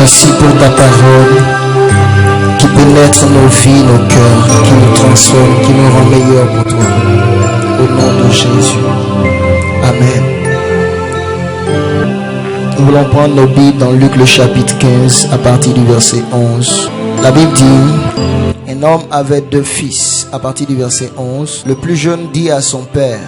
Merci pour ta parole qui pénètre nos vies, nos cœurs, qui nous transforme, qui nous rend meilleurs pour toi. Au nom de Jésus. Amen. Nous voulons prendre nos Bibles dans Luc le chapitre 15 à partir du verset 11. La Bible dit: un homme avait 2 fils. À partir du verset 11, le plus jeune dit à son père: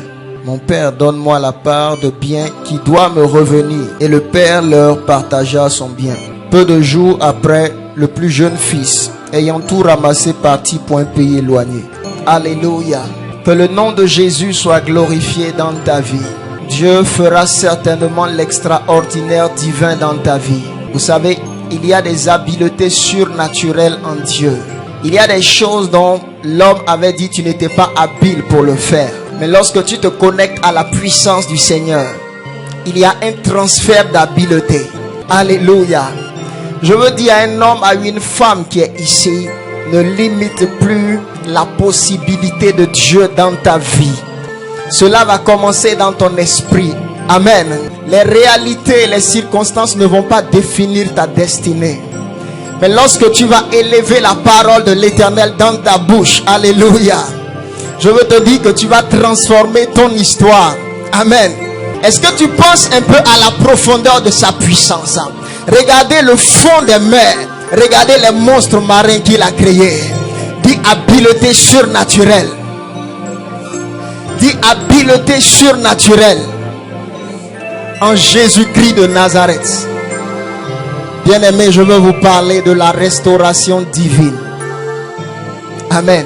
mon père, donne-moi la part de bien qui doit me revenir. Et le père leur partagea son bien. Peu de jours après, le plus jeune fils, ayant tout ramassé, partit pour un pays éloigné. Alléluia. Que le nom de Jésus soit glorifié dans ta vie. Dieu fera certainement l'extraordinaire divin dans ta vie. Vous savez, il y a des habiletés surnaturelles en Dieu. Il y a des choses dont l'homme avait dit tu n'étais pas habile pour le faire. Mais lorsque tu te connectes à la puissance du Seigneur, il y a un transfert d'habileté. Alléluia. Je veux dire à un homme, à une femme qui est ici, ne limite plus la possibilité de Dieu dans ta vie. Cela va commencer dans ton esprit. Amen. Les réalités et les circonstances ne vont pas définir ta destinée. Mais lorsque tu vas élever la parole de l'Éternel dans ta bouche, alléluia, je veux te dire que tu vas transformer ton histoire. Amen. Est-ce que tu penses un peu à la profondeur de sa puissance? Regardez le fond des mers. Regardez les monstres marins qu'il a créés. Dis habileté surnaturelle. Dis habileté surnaturelle. En Jésus-Christ de Nazareth. Bien-aimés, je veux vous parler de la restauration divine. Amen.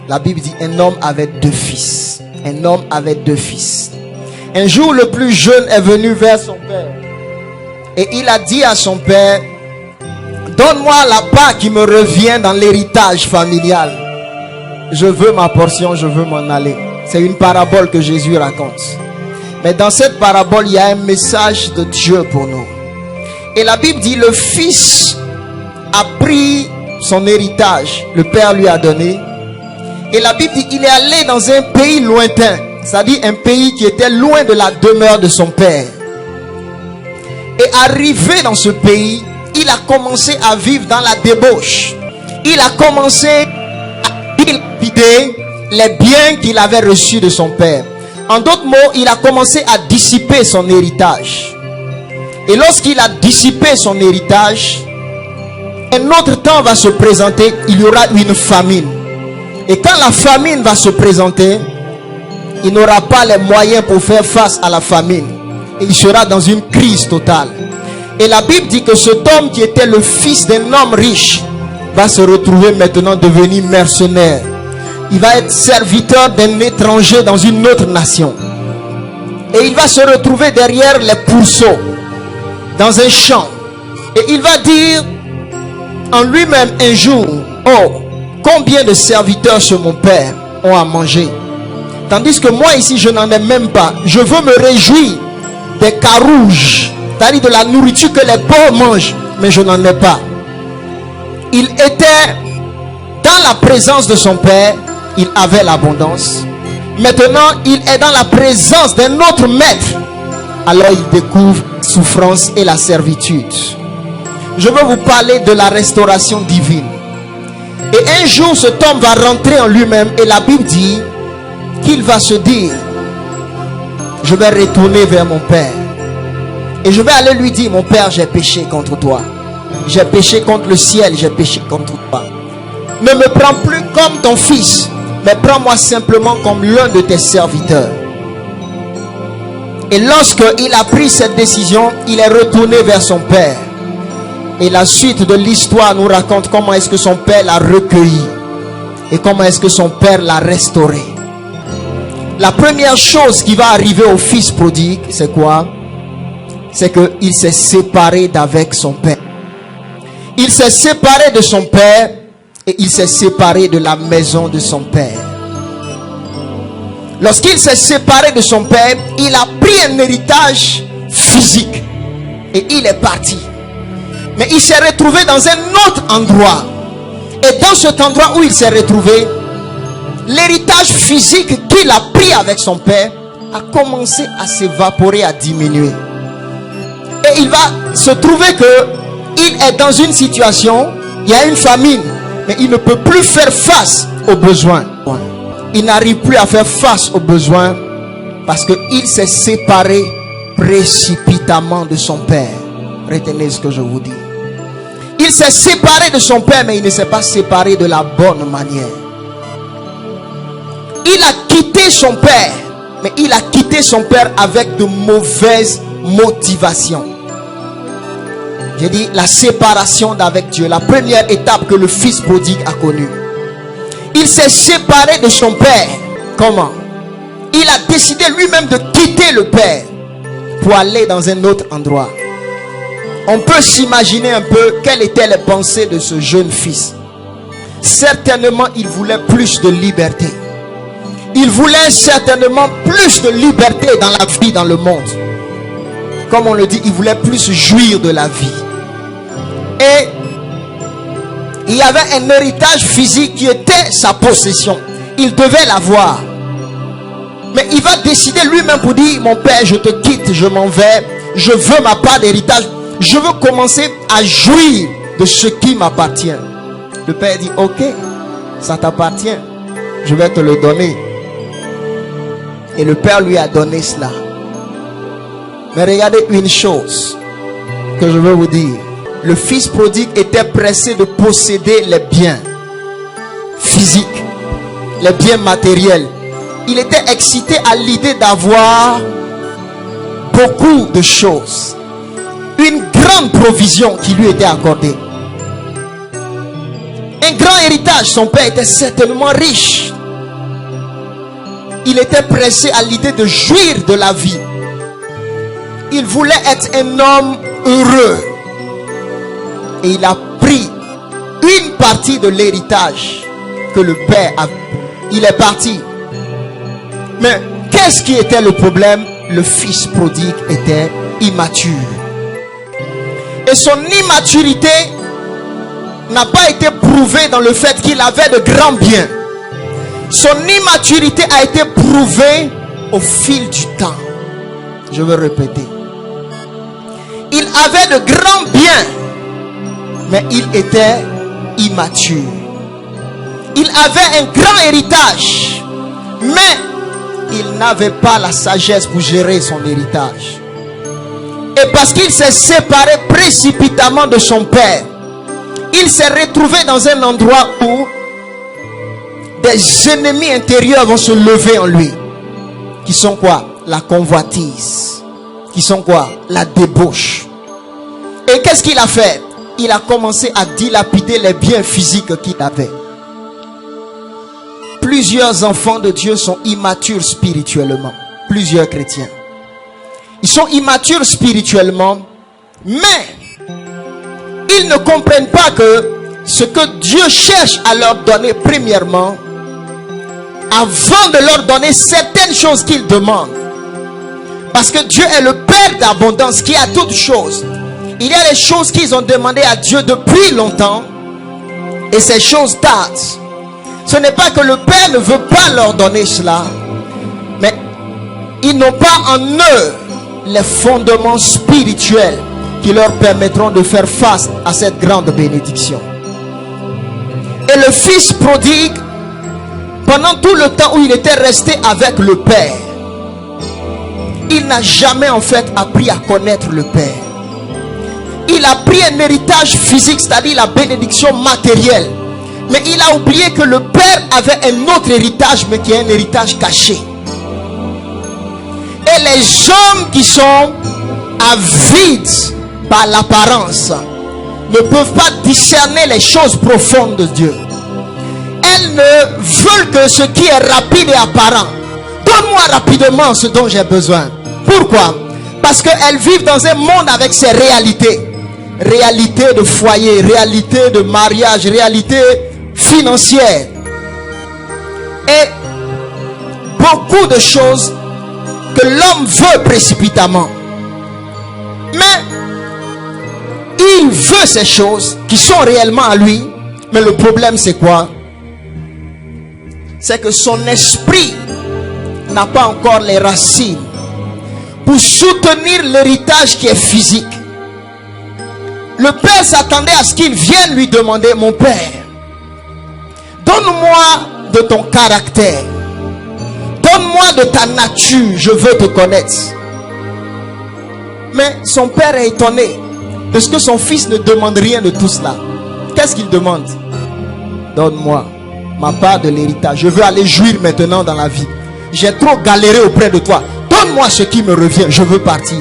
La Bible dit un homme avait 2 fils. Un homme avait 2 fils. Un jour, le plus jeune est venu vers son père. Et il a dit à son père: donne-moi la part qui me revient dans l'héritage familial. Je veux ma portion, je veux m'en aller. C'est une parabole que Jésus raconte. Mais dans cette parabole, il y a un message de Dieu pour nous. Et la Bible dit, le fils a pris son héritage. Le père lui a donné. Et la Bible dit, il est allé dans un pays lointain. C'est-à-dire un pays qui était loin de la demeure de son père. Et arrivé dans ce pays, il a commencé à vivre dans la débauche. Il a commencé à dilapider les biens qu'il avait reçus de son père. En d'autres mots, il a commencé à dissiper son héritage. Et lorsqu'il a dissipé son héritage, un autre temps va se présenter, il y aura une famine. Et quand la famine va se présenter, il n'aura pas les moyens pour faire face à la famine. Et il sera dans une crise totale. Et la Bible dit que cet homme qui était le fils d'un homme riche va se retrouver maintenant devenu mercenaire. Il va être serviteur d'un étranger dans une autre nation. Et il va se retrouver derrière les pourceaux, dans un champ. Et il va dire en lui-même un jour: oh, combien de serviteurs chez mon père ont à manger, tandis que moi ici je n'en ai même pas. Je veux me réjouir des carouges, c'est-à-dire de la nourriture que les pauvres mangent, mais je n'en ai pas. Il était dans la présence de son père, il avait l'abondance. Maintenant il est dans la présence d'un autre maître, alors il découvre la souffrance et la servitude. Je veux vous parler de la restauration divine. Et un jour cet homme va rentrer en lui-même, et la Bible dit qu'il va se dire: je vais retourner vers mon père et je vais aller lui dire: mon père, j'ai péché contre toi, j'ai péché contre le ciel, j'ai péché contre toi. Ne me prends plus comme ton fils, mais prends-moi simplement comme l'un de tes serviteurs. Et lorsqu'il a pris cette décision, il est retourné vers son père. Et la suite de l'histoire nous raconte comment est-ce que son père l'a recueilli et comment est-ce que son père l'a restauré. La première chose qui va arriver au fils prodigue, c'est quoi? C'est qu'il s'est séparé d'avec son père. Il s'est séparé de son père et il s'est séparé de la maison de son père. Lorsqu'il s'est séparé de son père, il a pris un héritage physique et il est parti. Mais il s'est retrouvé dans un autre endroit. Et dans cet endroit où il s'est retrouvé, l'héritage physique qu'il a pris avec son père a commencé à s'évaporer, à diminuer. Et il va se trouver que Il est dans une situation, il y a une famine, mais il ne peut plus faire face aux besoins. Il n'arrive plus à faire face aux besoins parce qu'il s'est séparé précipitamment de son père. Retenez ce que je vous dis. Il s'est séparé de son père, mais il ne s'est pas séparé de la bonne manière. Il a quitté son père, mais il a quitté son père avec de mauvaises motivations. J'ai dit la séparation d'avec Dieu, la première étape que le fils prodigue a connue. Il s'est séparé de son père. Comment? Il a décidé lui-même de quitter le père pour aller dans un autre endroit. On peut s'imaginer un peu quelles étaient les pensées de ce jeune fils. Certainement, il voulait plus de liberté. Il voulait certainement plus de liberté dans la vie, dans le monde. Comme on le dit, il voulait plus jouir de la vie. Et il y avait un héritage physique qui était sa possession. Il devait l'avoir. Mais il va décider lui-même pour dire, mon père, je te quitte, je m'en vais. Je veux ma part d'héritage. Je veux commencer à jouir de ce qui m'appartient. Le père dit, ok, ça t'appartient. Je vais te le donner. Et le père lui a donné cela. Mais regardez une chose que je veux vous dire. Le fils prodigue était pressé de posséder les biens physiques, les biens matériels. Il était excité à l'idée d'avoir beaucoup de choses. Une grande provision qui lui était accordée. Un grand héritage. Son père était certainement riche. Il était pressé à l'idée de jouir de la vie. Il voulait être un homme heureux. Et il a pris une partie de l'héritage que le père a. Il est parti. Mais qu'est-ce qui était le problème? Le fils prodigue était immature. Et son immaturité n'a pas été prouvée dans le fait qu'il avait de grands biens. Son immaturité a été prouvée au fil du temps. Je veux répéter. Il avait de grands biens, mais il était immature. Il avait un grand héritage, mais il n'avait pas la sagesse pour gérer son héritage. Et parce qu'il s'est séparé précipitamment de son père, il s'est retrouvé dans un endroit où des ennemis intérieurs vont se lever en lui. Qui sont quoi? La convoitise. Qui sont quoi? La débauche. Et qu'est-ce qu'il a fait? Il a commencé à dilapider les biens physiques qu'il avait. Plusieurs enfants de Dieu sont immatures spirituellement. Plusieurs chrétiens. Ils sont immatures spirituellement, mais ils ne comprennent pas que ce que Dieu cherche à leur donner premièrement, avant de leur donner certaines choses qu'ils demandent. Parce que Dieu est le Père d'abondance qui a toutes choses. Il y a des choses qu'ils ont demandé à Dieu depuis longtemps, et ces choses tardent. Ce n'est pas que le Père ne veut pas leur donner cela, mais ils n'ont pas en eux les fondements spirituels qui leur permettront de faire face à cette grande bénédiction. Et le fils prodigue, pendant tout le temps où il était resté avec le Père, il n'a jamais en fait appris à connaître le Père. Il a pris un héritage physique, c'est-à-dire la bénédiction matérielle, mais il a oublié que le Père avait un autre héritage, mais qui est un héritage caché. Et les hommes qui sont avides par l'apparence ne peuvent pas discerner les choses profondes de Dieu. Elles ne veulent que ce qui est rapide et apparent. Donne-moi rapidement ce dont j'ai besoin. Pourquoi? Parce qu'elles vivent dans un monde avec ses réalités. Réalité de foyer, réalité de mariage, réalité financière. Et beaucoup de choses que l'homme veut précipitamment. Mais il veut ces choses qui sont réellement à lui. Mais le problème c'est quoi? C'est que son esprit n'a pas encore les racines pour soutenir l'héritage qui est physique. Le père s'attendait à ce qu'il vienne lui demander, mon père, donne-moi de ton caractère. Donne-moi de ta nature, je veux te connaître. Mais son père est étonné parce que son fils ne demande rien de tout cela. Qu'est-ce qu'il demande? Donne-moi ma part de l'héritage. Je veux aller jouir maintenant dans la vie. J'ai trop galéré auprès de toi. Donne-moi ce qui me revient. Je veux partir.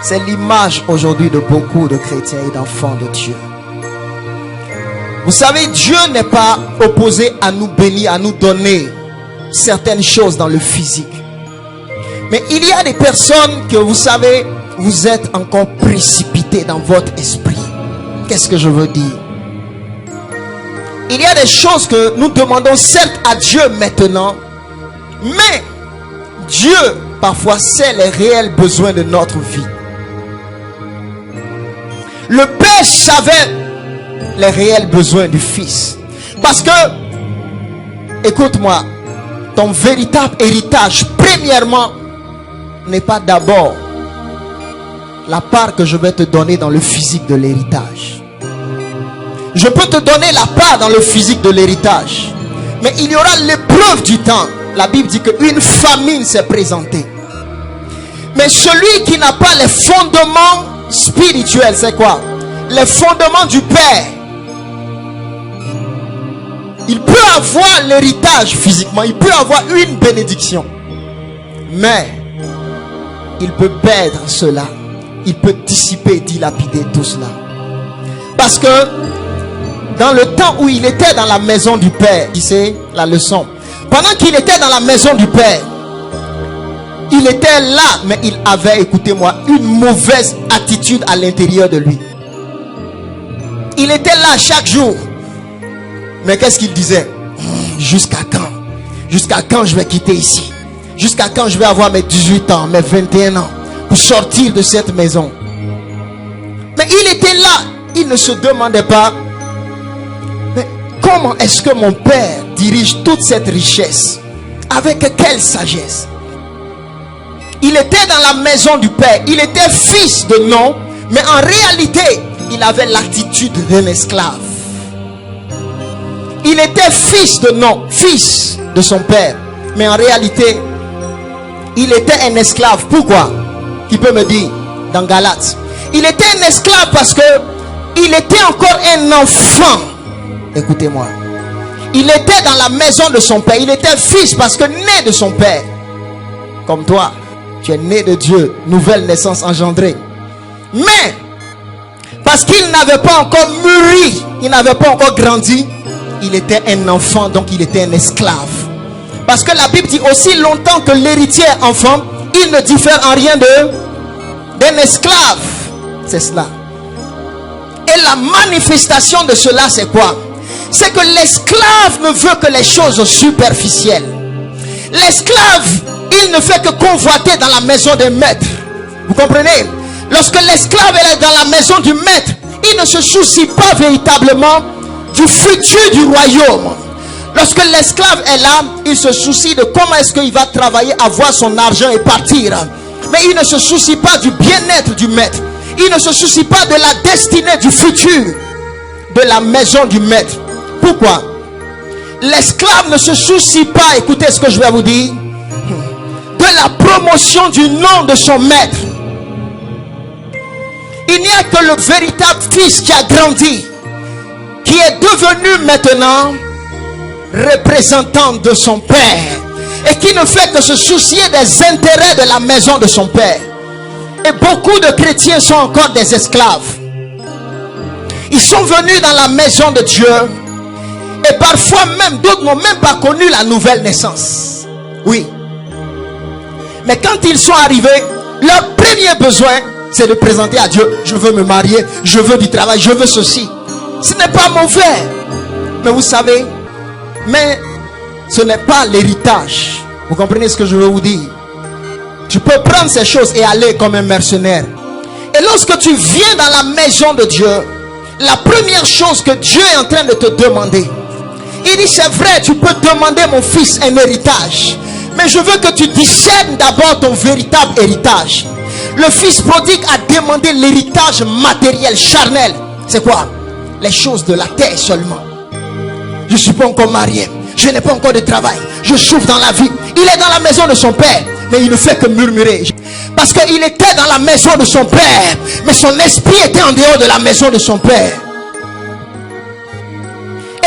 C'est l'image aujourd'hui de beaucoup de chrétiens et d'enfants de Dieu. Vous savez, Dieu n'est pas opposé à nous bénir, à nous donner certaines choses dans le physique. Mais il y a des personnes que vous savez, vous êtes encore précipités dans votre esprit. Qu'est-ce que je veux dire? Il y a des choses que nous demandons certes à Dieu maintenant, mais Dieu parfois sait les réels besoins de notre vie. Le Père savait les réels besoins du Fils. Parce que, écoute-moi, ton véritable héritage, premièrement, n'est pas d'abord la part que je vais te donner dans le physique de l'héritage. Je peux te donner la part dans le physique de l'héritage, mais il y aura l'épreuve du temps. La Bible dit qu'une famine s'est présentée. Mais celui qui n'a pas les fondements spirituels, c'est quoi? Les fondements du Père. Il peut avoir l'héritage physiquement, il peut avoir une bénédiction, mais il peut perdre cela. Il peut dissiper, dilapider tout cela. Parce que dans le temps où il était dans la maison du Père, c'est la leçon. Pendant qu'il était dans la maison du Père, il était là, mais il avait, écoutez-moi, une mauvaise attitude à l'intérieur de lui. Il était là chaque jour. Mais qu'est-ce qu'il disait? Jusqu'à quand? Jusqu'à quand je vais quitter ici? Jusqu'à quand je vais avoir mes 18 ans, mes 21 ans pour sortir de cette maison? Mais il était là. Il ne se demandait pas, mais comment est-ce que mon père dirige toute cette richesse? Avec quelle sagesse? Il était dans la maison du Père. Il était fils de nom, mais en réalité, il avait l'attitude d'un esclave. Il était fils de nom, fils de son père, mais en réalité, il était un esclave. Pourquoi? Qui peut me dire dans Galates? Il était un esclave parce que il était encore un enfant. Écoutez-moi. Il était dans la maison de son père. Il était fils parce que né de son père. Comme toi, tu es né de Dieu, nouvelle naissance engendrée. Mais parce qu'il n'avait pas encore mûri, il n'avait pas encore grandi, il était un enfant, donc il était un esclave. Parce que la Bible dit aussi longtemps que l'héritier est enfant, il ne diffère en rien d'un esclave. C'est cela. Et la manifestation de cela, c'est quoi? C'est que l'esclave ne veut que les choses superficielles. L'esclave, il ne fait que convoiter dans la maison des maîtres. Vous comprenez? Lorsque l'esclave est dans la maison du maître, il ne se soucie pas véritablement du futur du royaume. Lorsque l'esclave est là, il se soucie de comment est-ce qu'il va travailler, avoir son argent et partir. Mais il ne se soucie pas du bien-être du maître. Il ne se soucie pas de la destinée du futur de la maison du maître. Pourquoi? L'esclave ne se soucie pas, écoutez ce que je vais vous dire, de la promotion du nom de son maître. Il n'y a que le véritable fils qui a grandi, qui est devenu maintenant représentant de son père et qui ne fait que se soucier des intérêts de la maison de son père. Et beaucoup de chrétiens sont encore des esclaves. Ils sont venus dans la maison de Dieu et parfois même d'autres n'ont même pas connu la nouvelle naissance. Oui. Mais quand ils sont arrivés, leur premier besoin, c'est de présenter à Dieu: je veux me marier, je veux du travail, je veux ceci. Ce n'est pas mauvais. Mais vous savez, mais ce n'est pas l'héritage. Vous comprenez ce que je veux vous dire? Tu peux prendre ces choses et aller comme un mercenaire. Et lorsque tu viens dans la maison de Dieu, la première chose que Dieu est en train de te demander, il dit: c'est vrai, tu peux demander, mon fils, un héritage, mais je veux que tu discernes d'abord ton véritable héritage. Le fils prodigue a demandé l'héritage matériel, charnel. C'est quoi? Les choses de la terre seulement. Je ne suis pas encore marié. Je n'ai pas encore de travail. Je souffre dans la vie. Il est dans la maison de son père, mais il ne fait que murmurer. Parce qu'il était dans la maison de son père, mais son esprit était en dehors de la maison de son père.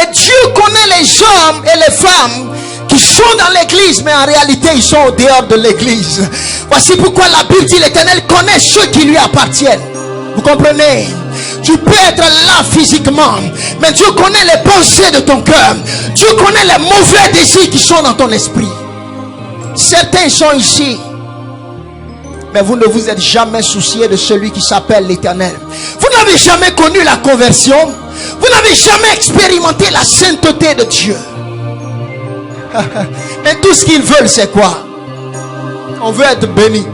Et Dieu connaît les hommes et les femmes qui sont dans l'église, mais en réalité ils sont au dehors de l'église. Voici pourquoi la Bible dit: l'Éternel connaît ceux qui lui appartiennent. Vous comprenez? Tu peux être là physiquement, mais Dieu connaît les pensées de ton cœur. Dieu connaît les mauvais désirs qui sont dans ton esprit. Certains sont ici, mais vous ne vous êtes jamais soucié de celui qui s'appelle l'Éternel. Vous n'avez jamais connu la conversion. Vous n'avez jamais expérimenté la sainteté de Dieu. Mais tout ce qu'ils veulent, c'est quoi? On veut être béni.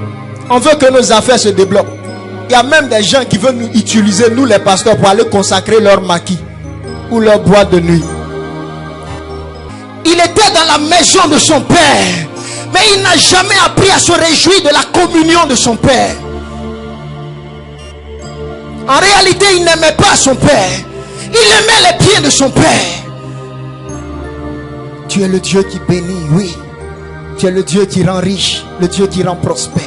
On veut que nos affaires se débloquent. Il y a même des gens qui veulent nous utiliser, nous les pasteurs, pour aller consacrer leur maquis ou leur boîte de nuit. Il était dans la maison de son père, mais il n'a jamais appris à se réjouir de la communion de son père. En réalité, il n'aimait pas son père. Il aimait les pieds de son père. Tu es le Dieu qui bénit, oui. Tu es le Dieu qui rend riche, le Dieu qui rend prospère.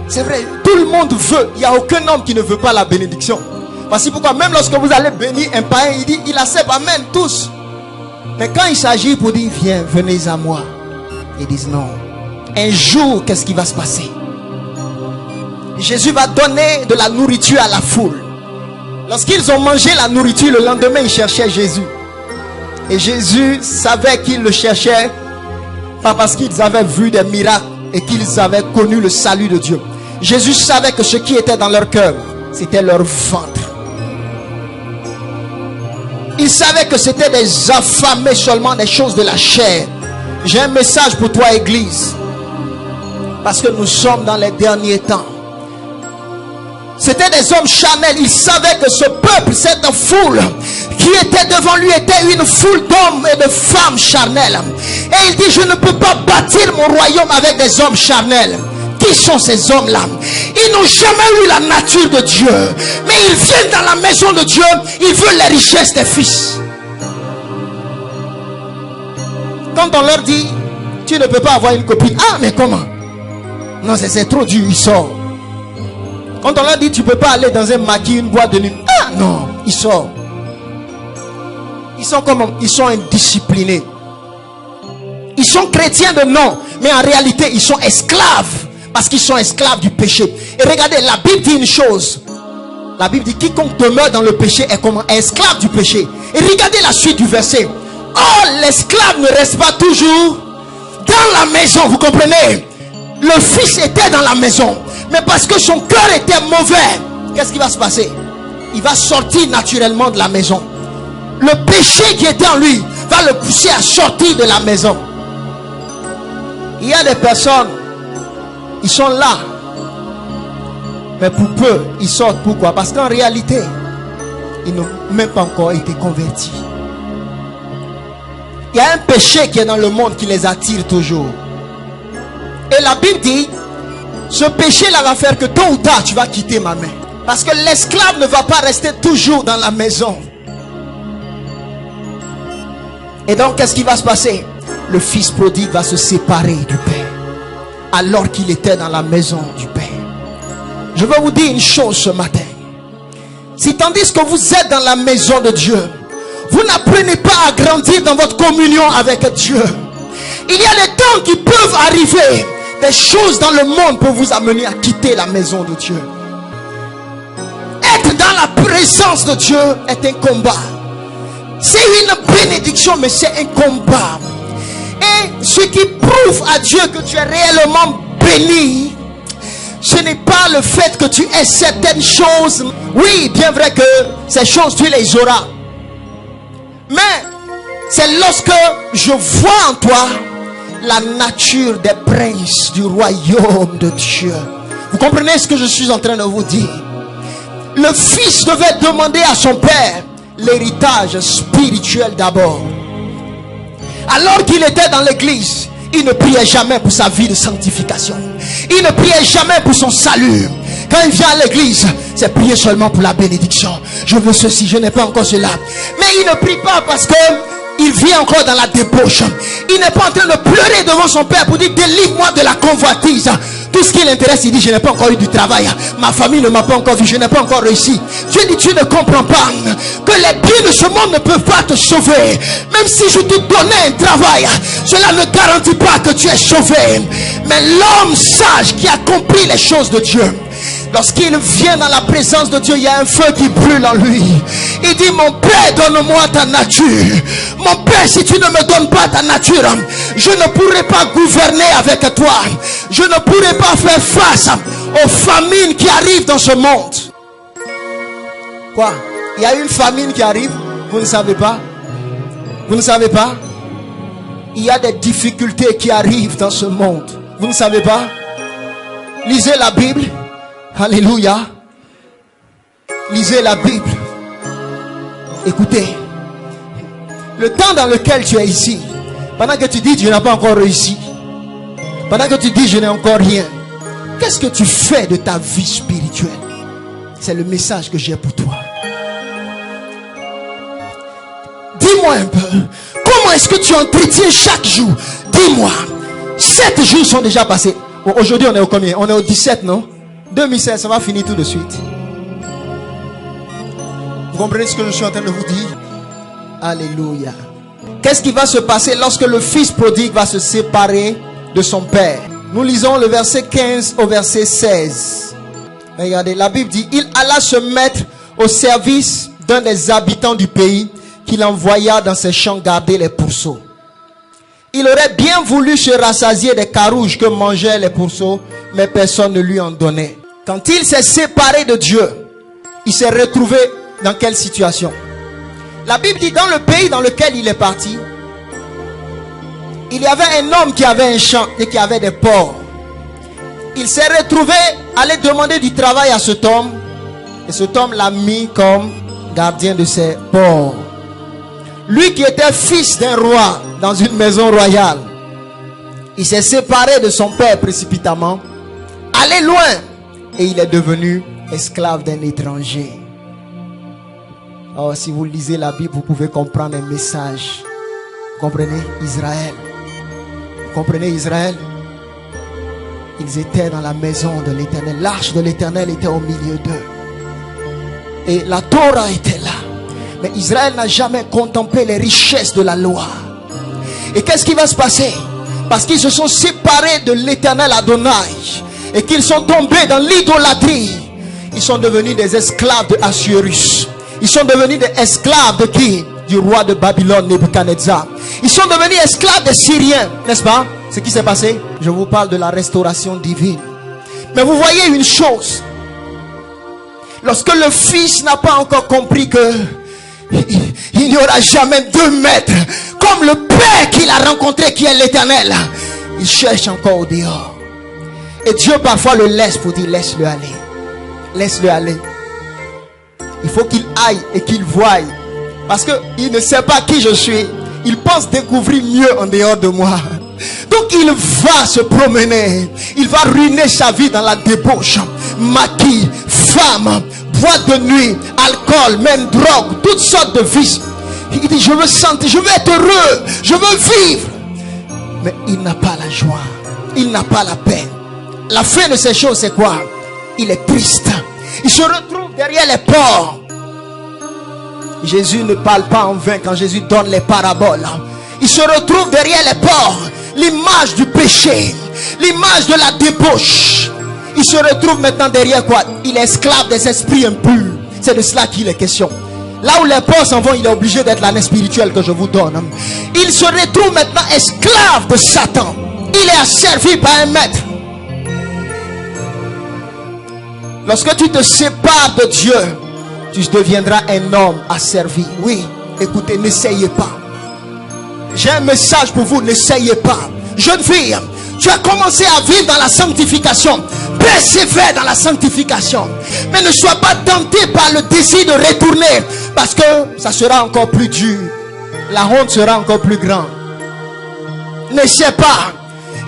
C'est vrai, tout le monde veut. Il n'y a aucun homme qui ne veut pas la bénédiction. Voici pourquoi même lorsque vous allez bénir un païen, il dit, il accepte, amen, tous. Mais quand il s'agit pour dire, viens, venez à moi, ils disent non. Un jour, qu'est-ce qui va se passer? Jésus va donner de la nourriture à la foule. Lorsqu'ils ont mangé la nourriture, le lendemain, ils cherchaient Jésus. Et Jésus savait qu'ils le cherchaient, pas parce qu'ils avaient vu des miracles et qu'ils avaient connu le salut de Dieu. Jésus savait que ce qui était dans leur cœur, c'était leur ventre. Il savait que c'était des affamés seulement des choses de la chair. J'ai un message pour toi, Église, parce que nous sommes dans les derniers temps. C'était des hommes charnels. Ils savaient que ce peuple, cette foule qui était devant lui, était une foule d'hommes et de femmes charnels. Et il dit, je ne peux pas bâtir mon royaume avec des hommes charnels. Qui sont ces hommes-là? Ils n'ont jamais eu la nature de Dieu, mais ils viennent dans la maison de Dieu. Ils veulent les richesses des fils. Quand on leur dit, tu ne peux pas avoir une copine. Ah, mais comment? Non, c'est trop dur. Ils sortent. Quand on leur dit, tu ne peux pas aller dans un maquis, une boîte de nuit. Ah non, ils sortent. Ils sont comment? Ils sont indisciplinés. Ils sont chrétiens de nom, mais en réalité, ils sont esclaves. Parce qu'ils sont esclaves du péché. Et regardez, la Bible dit une chose. La Bible dit, quiconque demeure dans le péché est comme un esclave du péché. Et regardez la suite du verset. Oh, l'esclave ne reste pas toujours dans la maison. Vous comprenez? Le fils était dans la maison, mais parce que son cœur était mauvais, qu'est-ce qui va se passer? Il va sortir naturellement de la maison. Le péché qui était en lui va le pousser à sortir de la maison. Il y a des personnes, ils sont là, mais pour peu, ils sortent. Pourquoi? Parce qu'en réalité, ils n'ont même pas encore été convertis. Il y a un péché qui est dans le monde qui les attire toujours. Et la Bible dit, ce péché-là va faire que tôt ou tard, tu vas quitter ma main. Parce que l'esclave ne va pas rester toujours dans la maison. Et donc, qu'est-ce qui va se passer? Le fils prodigue va se séparer du Père, alors qu'il était dans la maison du Père. Je vais vous dire une chose ce matin. Si tandis que vous êtes dans la maison de Dieu, vous n'apprenez pas à grandir dans votre communion avec Dieu, il y a des temps qui peuvent arriver. Des choses dans le monde peuvent vous amener à quitter la maison de Dieu. Être dans la présence de Dieu est un combat. C'est une bénédiction, mais c'est un combat. Et ce qui prouve à Dieu que tu es réellement béni, ce n'est pas le fait que tu aies certaines choses. Oui, bien vrai que ces choses, tu les auras. Mais c'est lorsque je vois en toi la nature des princes du royaume de Dieu. Vous comprenez ce que je suis en train de vous dire? Le fils devait demander à son père l'héritage spirituel d'abord. Alors qu'il était dans l'église, il ne priait jamais pour sa vie de sanctification. Il ne priait jamais pour son salut. Quand il vient à l'église, c'est prier seulement pour la bénédiction. Je veux ceci, je n'ai pas encore cela. Mais il ne prie pas parce que il vit encore dans la débauche. Il n'est pas en train de pleurer devant son père pour dire délivre-moi de la convoitise. Tout ce qui l'intéresse, il dit je n'ai pas encore eu du travail. Ma famille ne m'a pas encore vu, je n'ai pas encore réussi. Dieu dit tu ne comprends pas que les biens de ce monde ne peuvent pas te sauver. Même si je te donnais un travail, cela ne garantit pas que tu es sauvé. Mais l'homme sage qui a compris les choses de Dieu, lorsqu'il vient dans la présence de Dieu, il y a un feu qui brûle en lui. Il dit mon Père, donne-moi ta nature. Mon Père, si tu ne me donnes pas ta nature, je ne pourrai pas gouverner avec toi. Je ne pourrai pas faire face aux famines qui arrivent dans ce monde. Quoi? Il y a une famine qui arrive? Vous ne savez pas? Vous ne savez pas? Il y a des difficultés qui arrivent dans ce monde. Vous ne savez pas? Lisez la Bible. Alléluia. Lisez la Bible. Écoutez. Le temps dans lequel tu es ici, pendant que tu dis je n'ai pas encore réussi, pendant que tu dis je n'ai encore rien, qu'est-ce que tu fais de ta vie spirituelle? C'est le message que j'ai pour toi. Dis-moi un peu, comment est-ce que tu entretiens chaque jour? Dis-moi. 7 jours sont déjà passés. Aujourd'hui on est au combien? On est au 17, non? 2016, ça va finir tout de suite. Vous comprenez ce que je suis en train de vous dire? Alléluia. Qu'est-ce qui va se passer lorsque le fils prodigue va se séparer de son père? Nous lisons le verset 15 au verset 16. Regardez, la Bible dit, il alla se mettre au service d'un des habitants du pays qu'il envoya dans ses champs garder les pourceaux. Il aurait bien voulu se rassasier des carouges que mangeaient les pourceaux, mais personne ne lui en donnait. Quand il s'est séparé de Dieu, il s'est retrouvé dans quelle situation? La Bible dit, dans le pays dans lequel il est parti, il y avait un homme qui avait un champ et qui avait des porcs. Il s'est retrouvé à aller demander du travail à cet homme, et cet homme l'a mis comme gardien de ses porcs. Lui qui était fils d'un roi dans une maison royale, il s'est séparé de son père précipitamment, allé loin, et il est devenu esclave d'un étranger. Oh, si vous lisez la Bible, vous pouvez comprendre un message. Vous comprenez Israël? Vous comprenez Israël? Ils étaient dans la maison de l'Éternel. L'arche de l'Éternel était au milieu d'eux. Et la Torah était là. Mais Israël n'a jamais contemplé les richesses de la loi. Et qu'est-ce qui va se passer? Parce qu'ils se sont séparés de l'Éternel Adonai et qu'ils sont tombés dans l'idolâtrie, ils sont devenus des esclaves de Assuérus. Ils sont devenus des esclaves de qui? Du roi de Babylone, Nebuchadnezzar. Ils sont devenus esclaves des Syriens, n'est-ce pas? Ce qui s'est passé, je vous parle de la restauration divine. Mais vous voyez une chose, lorsque le fils n'a pas encore compris que il n'y aura jamais 2 maîtres comme le Père qu'il a rencontré qui est l'Éternel, il cherche encore au dehors. Et Dieu parfois le laisse pour dire laisse-le aller. Laisse-le aller. Il faut qu'il aille et qu'il voie. Parce qu'il ne sait pas qui je suis. Il pense découvrir mieux en dehors de moi. Donc il va se promener. Il va ruiner sa vie dans la débauche. Maquis, femme, boîte de nuit, alcool, même drogue, toutes sortes de vices. Il dit je veux sentir, je veux être heureux, je veux vivre. Mais il n'a pas la joie. Il n'a pas la paix. La fin de ces choses c'est quoi? Il est triste. Il se retrouve derrière les porcs. Jésus ne parle pas en vain quand Jésus donne les paraboles. Il se retrouve derrière les porcs. L'image du péché, l'image de la débauche. Il se retrouve maintenant derrière quoi? Il est esclave des esprits impurs. C'est de cela qu'il est question. Là où les porcs s'en vont, il est obligé d'être l'année spirituelle que je vous donne. Il se retrouve maintenant esclave de Satan. Il est asservi par un maître. Lorsque tu te sépares de Dieu, tu deviendras un homme asservi. Oui, écoutez, n'essayez pas. J'ai un message pour vous, n'essayez pas. Jeune fille, tu as commencé à vivre dans la sanctification. Persévère dans la sanctification. Mais ne sois pas tenté par le désir de retourner, parce que ça sera encore plus dur. La honte sera encore plus grande. N'essaie pas.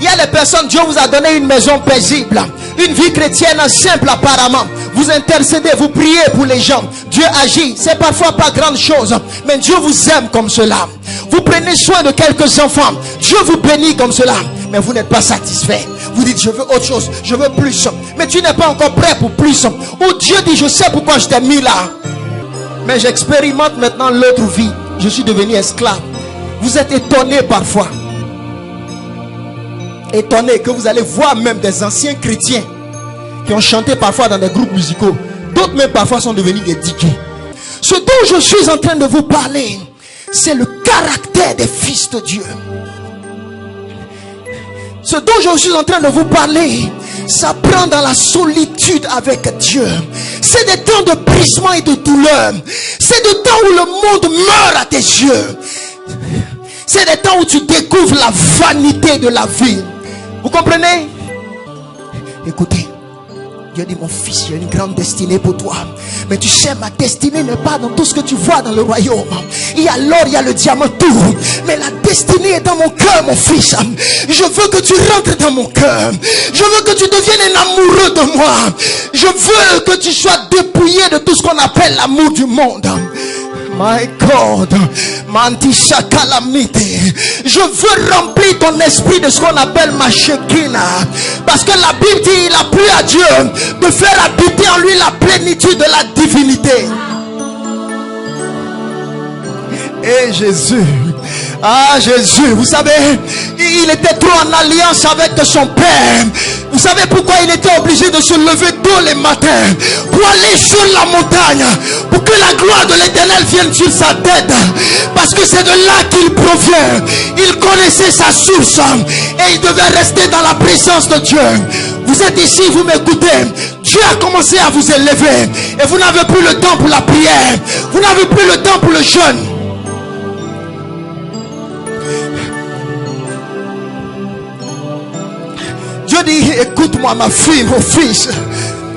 Il y a des personnes, Dieu vous a donné une maison paisible, une vie chrétienne simple apparemment. Vous intercédez, vous priez pour les gens. Dieu agit. C'est parfois pas grande chose, mais Dieu vous aime comme cela. Vous prenez soin de quelques enfants. Dieu vous bénit comme cela. Mais vous n'êtes pas satisfait. Vous dites, je veux autre chose, je veux plus. Mais tu n'es pas encore prêt pour plus. Ou Dieu dit, je sais pourquoi je t'ai mis là. Mais j'expérimente maintenant l'autre vie. Je suis devenu esclave. Vous êtes étonné parfois. Étonné que vous allez voir même des anciens chrétiens qui ont chanté parfois dans des groupes musicaux. D'autres même parfois sont devenus des DJ. Ce dont je suis en train de vous parler, c'est le caractère des fils de Dieu. Ce dont je suis en train de vous parler, ça prend dans la solitude avec Dieu. C'est des temps de brisement et de douleur. C'est des temps où le monde meurt à tes yeux. C'est des temps où tu découvres la vanité de la vie. Vous comprenez? Écoutez, Dieu dit, mon fils, j'ai une grande destinée pour toi. Mais tu sais, ma destinée n'est pas dans tout ce que tu vois dans le royaume. Il y a l'or, il y a le diamant, tout. Mais la destinée est dans mon cœur, mon fils. Je veux que tu rentres dans mon cœur. Je veux que tu deviennes un amoureux de moi. Je veux que tu sois dépouillé de tout ce qu'on appelle l'amour du monde. My God, Mantisha Calamite. Je veux remplir ton esprit de ce qu'on appelle ma Shekinah. Parce que la Bible dit, il a plu à Dieu de faire habiter en lui la plénitude de la divinité. Et Jésus, ah Jésus, vous savez, il était trop en alliance avec son Père. Vous savez pourquoi il était obligé de se lever tôt les matins pour aller sur la montagne, pour que la gloire de l'Éternel vienne sur sa tête. Parce que c'est de là qu'il provient. Il connaissait sa source et il devait rester dans la présence de Dieu. Vous êtes ici, vous m'écoutez. Dieu a commencé à vous élever et vous n'avez plus le temps pour la prière. Vous n'avez plus le temps pour le jeûne. Dieu dit, écoute-moi ma fille, mon fils.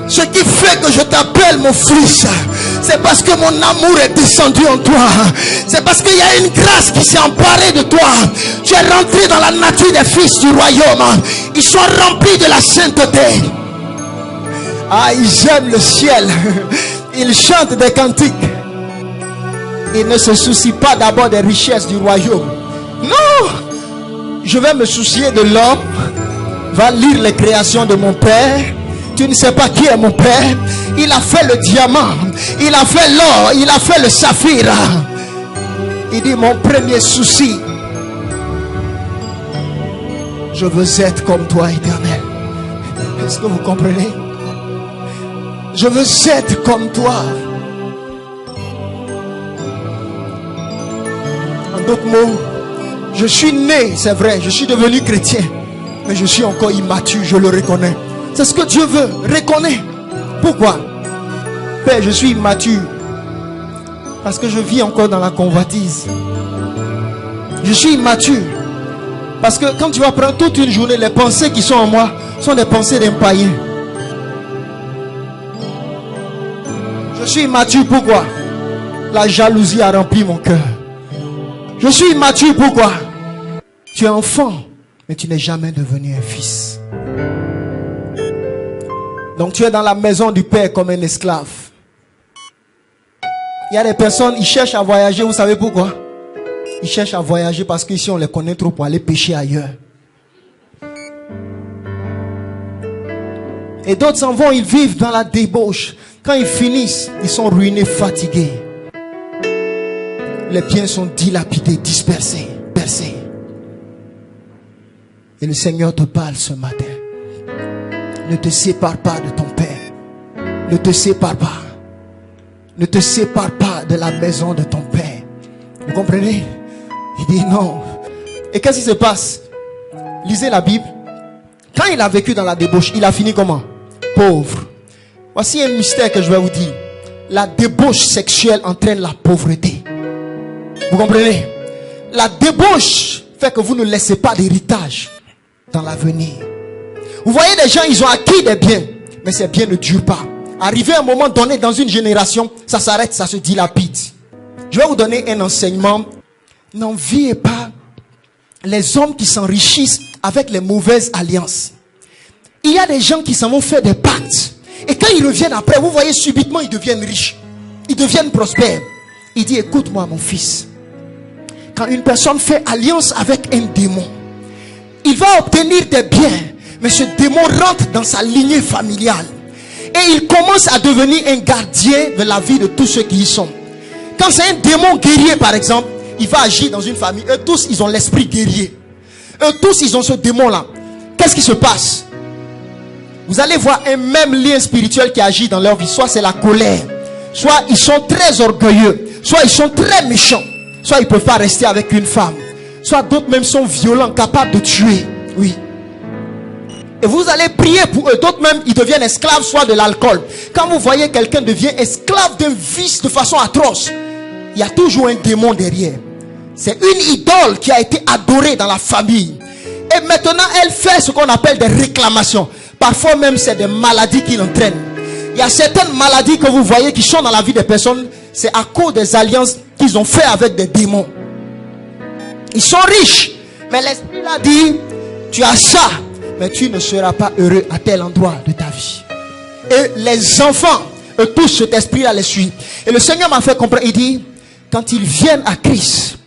Ce qui fait que je t'appelle mon fils, c'est parce que mon amour est descendu en toi. C'est parce qu'il y a une grâce qui s'est emparée de toi. Tu es rentré dans la nature des fils du royaume. Ils sont remplis de la sainteté. Ah, ils aiment le ciel. Ils chantent des cantiques. Ils ne se soucient pas d'abord des richesses du royaume. Non, je vais me soucier de l'homme. Va lire les créations de mon Père. Tu ne sais pas qui est mon Père. Il a fait le diamant, il a fait l'or, il a fait le saphir. Il dit, mon premier souci, je veux être comme toi, Éternel. Est-ce que vous comprenez? Je veux être comme toi. En d'autres mots, je suis né, c'est vrai, je suis devenu chrétien, mais je suis encore immature, je le reconnais. C'est ce que Dieu veut, reconnais. Pourquoi? Père, je suis immature parce que je vis encore dans la convoitise. Je suis immature parce que quand tu vas prendre toute une journée, les pensées qui sont en moi sont des pensées d'un païen. Je suis immature, pourquoi? La jalousie a rempli mon cœur. Je suis immature, pourquoi? Tu es enfant, mais tu n'es jamais devenu un fils. Donc tu es dans la maison du Père comme un esclave. Il y a des personnes, ils cherchent à voyager, vous savez pourquoi? Ils cherchent à voyager parce qu'ici on les connaît trop pour aller pécher ailleurs. Et d'autres s'en vont, ils vivent dans la débauche. Quand ils finissent, ils sont ruinés, fatigués. Les biens sont dilapidés, dispersés, percés. Et le Seigneur te parle ce matin. Ne te sépare pas de ton Père. Ne te sépare pas. Ne te sépare pas de la maison de ton Père. Vous comprenez? Il dit non. Et qu'est-ce qui se passe? Lisez la Bible. Quand il a vécu dans la débauche, il a fini comment? Pauvre. Voici un mystère que je vais vous dire. La débauche sexuelle entraîne la pauvreté. Vous comprenez? La débauche fait que vous ne laissez pas d'héritage dans l'avenir. Vous voyez des gens, ils ont acquis des biens, mais ces biens ne durent pas. Arrivé à un moment donné dans une génération, ça s'arrête, ça se dilapide. Je vais vous donner un enseignement. N'enviez pas les hommes qui s'enrichissent avec les mauvaises alliances. Il y a des gens qui s'en vont faire des pactes. Et quand ils reviennent après, vous voyez subitement, ils deviennent riches. Ils deviennent prospères. Il dit, écoute-moi mon fils. Quand une personne fait alliance avec un démon, il va obtenir des biens. Mais ce démon rentre dans sa lignée familiale. Et il commence à devenir un gardien de la vie de tous ceux qui y sont. Quand c'est un démon guerrier par exemple, il va agir dans une famille. Eux tous, ils ont l'esprit guerrier. Eux tous, ils ont ce démon-là. Qu'est-ce qui se passe? Vous allez voir un même lien spirituel qui agit dans leur vie. Soit c'est la colère, soit ils sont très orgueilleux, soit ils sont très méchants, soit ils ne peuvent pas rester avec une femme, soit d'autres même sont violents, capables de tuer. Oui. Et vous allez prier pour eux. D'autres même, ils deviennent esclaves soit de l'alcool. Quand vous voyez quelqu'un devient esclave d'un vice de façon atroce, il y a toujours un démon derrière. C'est une idole qui a été adorée dans la famille. Et maintenant, elle fait ce qu'on appelle des réclamations. Parfois même, c'est des maladies qui l'entraînent. Il y a certaines maladies que vous voyez qui sont dans la vie des personnes. C'est à cause des alliances qu'ils ont fait avec des démons. Ils sont riches. Mais l'esprit l'a dit, tu as ça, mais tu ne seras pas heureux à tel endroit de ta vie. Et les enfants, eux tous, cet esprit-là les suit. Et le Seigneur m'a fait comprendre, il dit, quand ils viennent à Christ,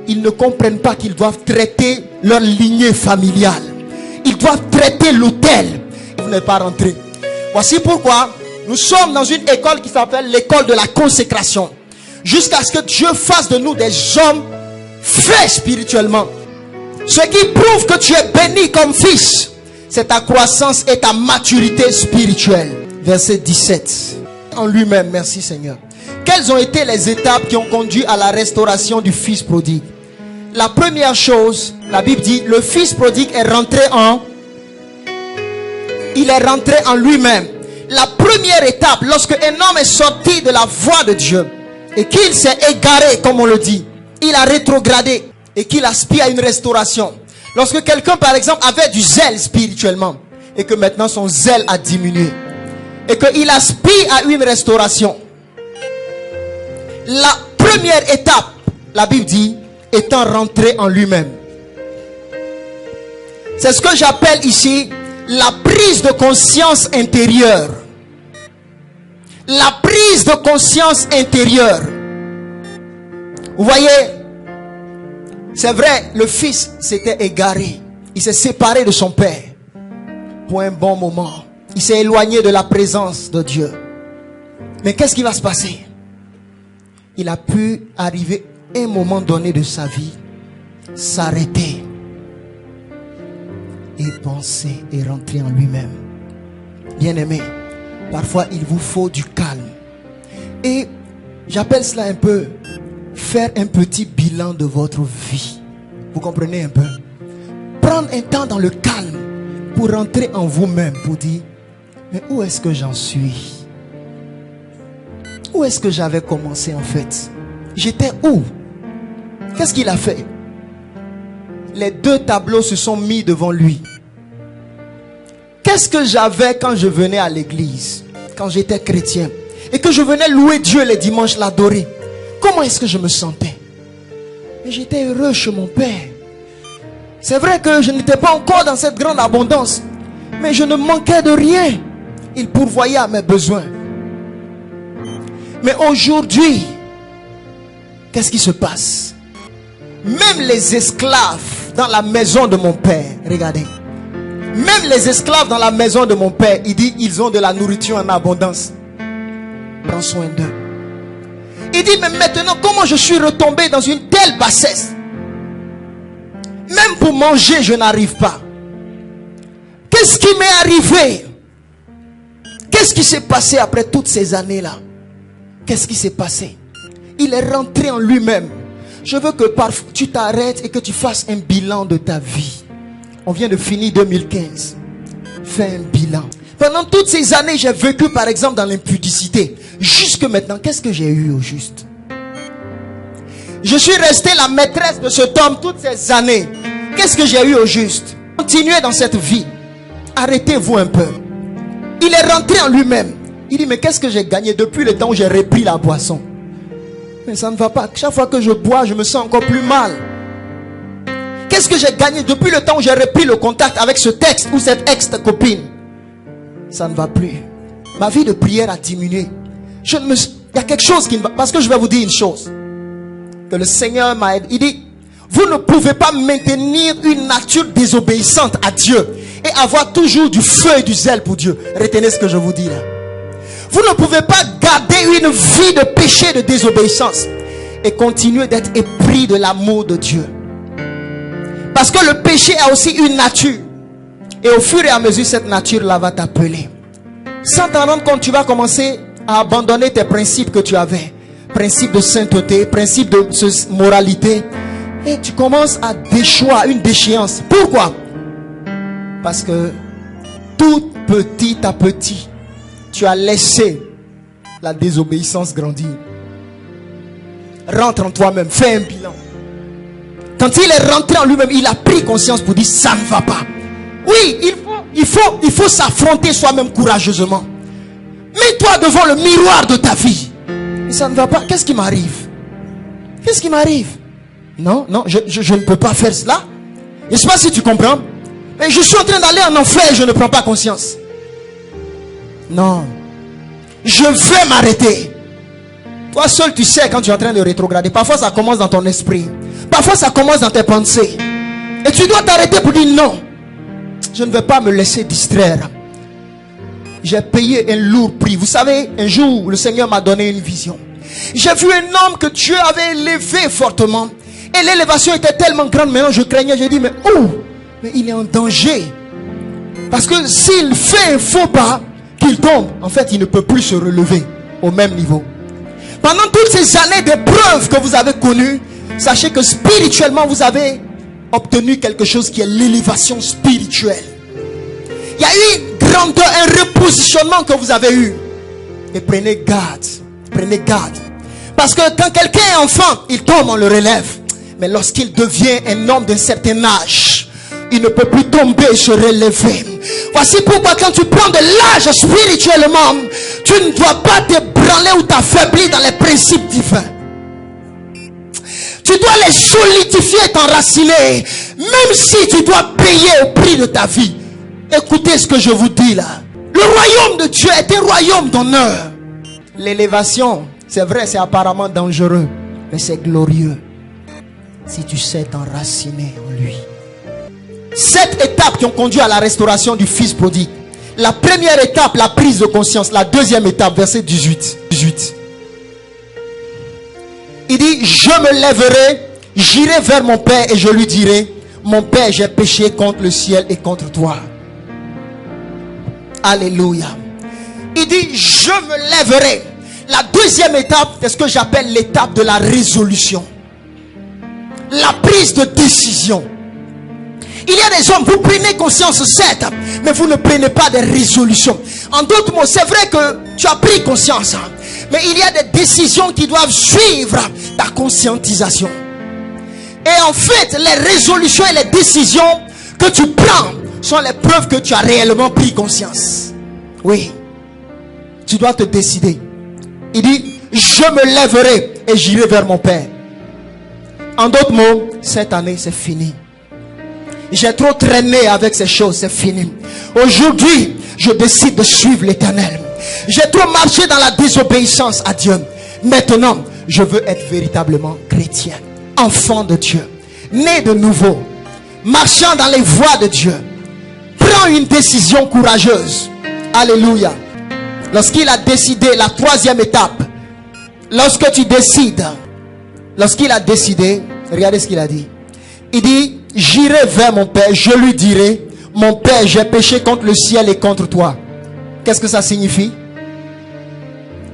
ils ne comprennent pas qu'ils doivent traiter leur lignée familiale. Ils doivent traiter l'autel. Vous n'êtes pas rentré. Voici pourquoi nous sommes dans une école qui s'appelle l'école de la consécration. Jusqu'à ce que Dieu fasse de nous des hommes faits spirituellement. Ce qui prouve que tu es béni comme fils, c'est ta croissance et ta maturité spirituelle. Verset 17. En lui-même, merci Seigneur. Quelles ont été les étapes qui ont conduit à la restauration du fils prodigue? La première chose, la Bible dit, le fils prodigue est rentré en... Il est rentré en lui-même. La première étape, lorsque un homme est sorti de la voie de Dieu et qu'il s'est égaré, comme on le dit, il a rétrogradé et qu'il aspire à une restauration. Lorsque quelqu'un, par exemple, avait du zèle spirituellement et que maintenant son zèle a diminué et qu'il aspire à une restauration. La première étape, la Bible dit, étant rentré en lui-même. C'est ce que j'appelle ici la prise de conscience intérieure. La prise de conscience intérieure. Vous voyez, c'est vrai, le fils s'était égaré. Il s'est séparé de son père pour un bon moment. Il s'est éloigné de la présence de Dieu. Mais qu'est-ce qui va se passer? Il a pu arriver à un moment donné de sa vie, s'arrêter et penser et rentrer en lui-même. Bien-aimé, parfois il vous faut du calme. Et j'appelle cela un peu faire un petit bilan de votre vie. Vous comprenez un peu? Prendre un temps dans le calme pour rentrer en vous-même, pour dire, mais où est-ce que j'en suis? Où est-ce que j'avais commencé en fait? J'étais où? Qu'est-ce qu'il a fait? Les deux tableaux se sont mis devant lui. Qu'est-ce que j'avais quand je venais à l'église, quand j'étais chrétien, et que je venais louer Dieu les dimanches, l'adorer? Comment est-ce que je me sentais? Mais j'étais heureux chez mon père. C'est vrai que je n'étais pas encore dans cette grande abondance, mais je ne manquais de rien. Il pourvoyait à mes besoins. Mais aujourd'hui, qu'est-ce qui se passe? Même les esclaves dans la maison de mon père, regardez, même les esclaves dans la maison de mon père, il dit, ils ont de la nourriture en abondance. Prends soin d'eux. Il dit, mais maintenant, comment je suis retombé dans une telle bassesse? Même pour manger, je n'arrive pas. Qu'est-ce qui m'est arrivé? Qu'est-ce qui s'est passé après toutes ces années-là? Qu'est-ce qui s'est passé? Il est rentré en lui-même. Je veux que parfois tu t'arrêtes et que tu fasses un bilan de ta vie. On vient de finir 2015. Fais un bilan. Pendant toutes ces années, j'ai vécu par exemple dans l'impudicité. Jusque maintenant, qu'est-ce que j'ai eu au juste? Je suis resté la maîtresse de cet homme toutes ces années. Qu'est-ce que j'ai eu au juste? Continuez dans cette vie. Arrêtez-vous un peu. Il est rentré en lui-même. Il dit, mais qu'est-ce que j'ai gagné depuis le temps où j'ai repris la boisson? Mais ça ne va pas. Chaque fois que je bois, je me sens encore plus mal. qu'est-ce que j'ai gagné depuis le temps où j'ai repris le contact avec ce texte ou cette ex-copine? Ça ne va plus. Ma vie de prière a diminué. Il y a quelque chose qui ne va... Parce que je vais vous dire une chose. Que le Seigneur m'a aidé. Il dit, vous ne pouvez pas maintenir une nature désobéissante à Dieu et avoir toujours du feu et du zèle pour Dieu. Retenez ce que je vous dis là. Vous ne pouvez pas garder une vie de péché et de désobéissance et continuer d'être épris de l'amour de Dieu. Parce que le péché a aussi une nature. Et au fur et à mesure, cette nature-là va t'appeler. Sans t'en rendre compte, tu vas commencer à abandonner tes principes que tu avais. Principes de sainteté, principes de moralité. Et tu commences à déchoir, une déchéance. Pourquoi? Parce que tout petit à petit, tu as laissé la désobéissance grandir. Rentre en toi-même, fais un bilan. Quand il est rentré en lui-même, il a pris conscience pour dire ça ne va pas. Oui, il faut s'affronter soi-même courageusement. Mets-toi devant le miroir de ta vie. Et ça ne va pas. Qu'est-ce qui m'arrive? Qu'est-ce qui m'arrive? Non, je ne peux pas faire cela. Je ne sais pas si tu comprends. Mais je suis en train d'aller en enfer et je ne prends pas conscience. Non. Je vais m'arrêter. Toi seul tu sais quand tu es en train de rétrograder. Parfois ça commence dans ton esprit. Parfois ça commence dans tes pensées. Et tu dois t'arrêter pour dire non. Je ne vais pas me laisser distraire. J'ai payé un lourd prix. Vous savez, un jour le Seigneur m'a donné une vision. J'ai vu un homme que Dieu avait élevé fortement. Et l'élévation était tellement grande. Maintenant je craignais. J'ai dit mais mais il est en danger. Parce que s'il fait un faux pas, qu'il tombe, en fait il ne peut plus se relever au même niveau. Pendant toutes ces années d'épreuves que vous avez connues, sachez que spirituellement vous avez obtenu quelque chose qui est l'élévation spirituelle. Il y a eu une grandeur, un repositionnement que vous avez eu. Et prenez garde. Prenez garde. Parce que quand quelqu'un est enfant, il tombe, on le relève. Mais lorsqu'il devient un homme d'un certain âge, il ne peut plus tomber et se relever. Voici pourquoi quand tu prends de l'âge spirituellement, tu ne dois pas t'ébranler ou t'affaiblir dans les principes divins. Tu dois les solidifier et t'enraciner. Même si tu dois payer au prix de ta vie. Écoutez ce que je vous dis là. Le royaume de Dieu est un royaume d'honneur. L'élévation, c'est vrai, c'est apparemment dangereux. Mais c'est glorieux. Si tu sais t'enraciner en lui. 7 étapes qui ont conduit à la restauration du fils prodigue. La première étape, la prise de conscience. La deuxième étape, verset 18. Il dit, je me lèverai, j'irai vers mon père et je lui dirai, mon père, j'ai péché contre le ciel et contre toi. Alléluia. Il dit, je me lèverai. La deuxième étape, c'est ce que j'appelle l'étape de la résolution. La prise de décision. Il y a des hommes, vous prenez conscience certes, mais vous ne prenez pas de résolution. En d'autres mots, c'est vrai que tu as pris conscience, mais il y a des décisions qui doivent suivre ta conscientisation. Et en fait, les résolutions et les décisions que tu prends sont les preuves que tu as réellement pris conscience. Oui. Tu dois te décider. Il dit, je me lèverai et j'irai vers mon père. En d'autres mots, cette année, c'est fini. J'ai trop traîné avec ces choses, c'est fini. Aujourd'hui, je décide de suivre l'Éternel. J'ai trop marché dans la désobéissance à Dieu. Maintenant, je veux être véritablement chrétien, enfant de Dieu, né de nouveau, marchant dans les voies de Dieu. Prends une décision courageuse. Alléluia. Lorsqu'il a décidé, la troisième étape, lorsque tu décides, lorsqu'il a décidé, regardez ce qu'il a dit. Il dit, j'irai vers mon père, je lui dirai, mon père, j'ai péché contre le ciel et contre toi. Qu'est-ce que ça signifie?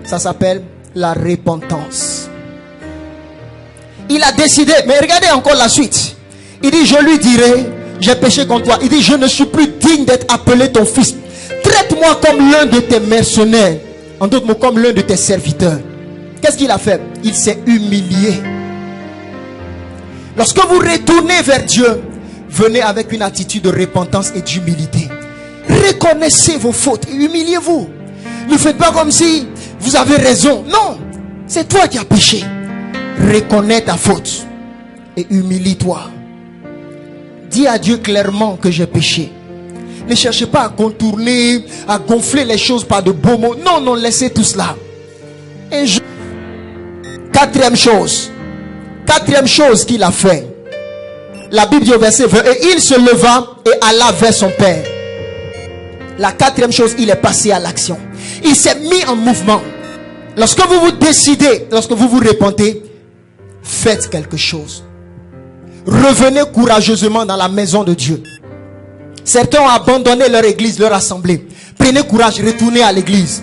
Ça s'appelle la repentance. Il a décidé, mais regardez encore la suite. Il dit, je lui dirai, j'ai péché contre toi. Il dit, je ne suis plus digne d'être appelé ton fils. Traite-moi comme l'un de tes mercenaires. En d'autres mots, comme l'un de tes serviteurs. Qu'est-ce qu'il a fait? Il s'est humilié. Lorsque vous retournez vers Dieu, venez avec une attitude de repentance et d'humilité. Reconnaissez vos fautes et humiliez-vous. Ne faites pas comme si vous avez raison. Non, c'est toi qui as péché. Reconnais ta faute et humilie-toi. dis à Dieu clairement que j'ai péché. Ne cherchez pas à contourner, à gonfler les choses par de beaux mots. Non, non, laissez tout cela. Quatrième chose qu'il a fait. La Bible dit au verset 20, et il se leva et alla vers son père. La quatrième chose, il est passé à l'action. Il s'est mis en mouvement. Lorsque vous vous décidez, lorsque vous vous repentez, faites quelque chose. Revenez courageusement dans la maison de Dieu. Certains ont abandonné leur église, leur assemblée. Prenez courage, retournez à l'église.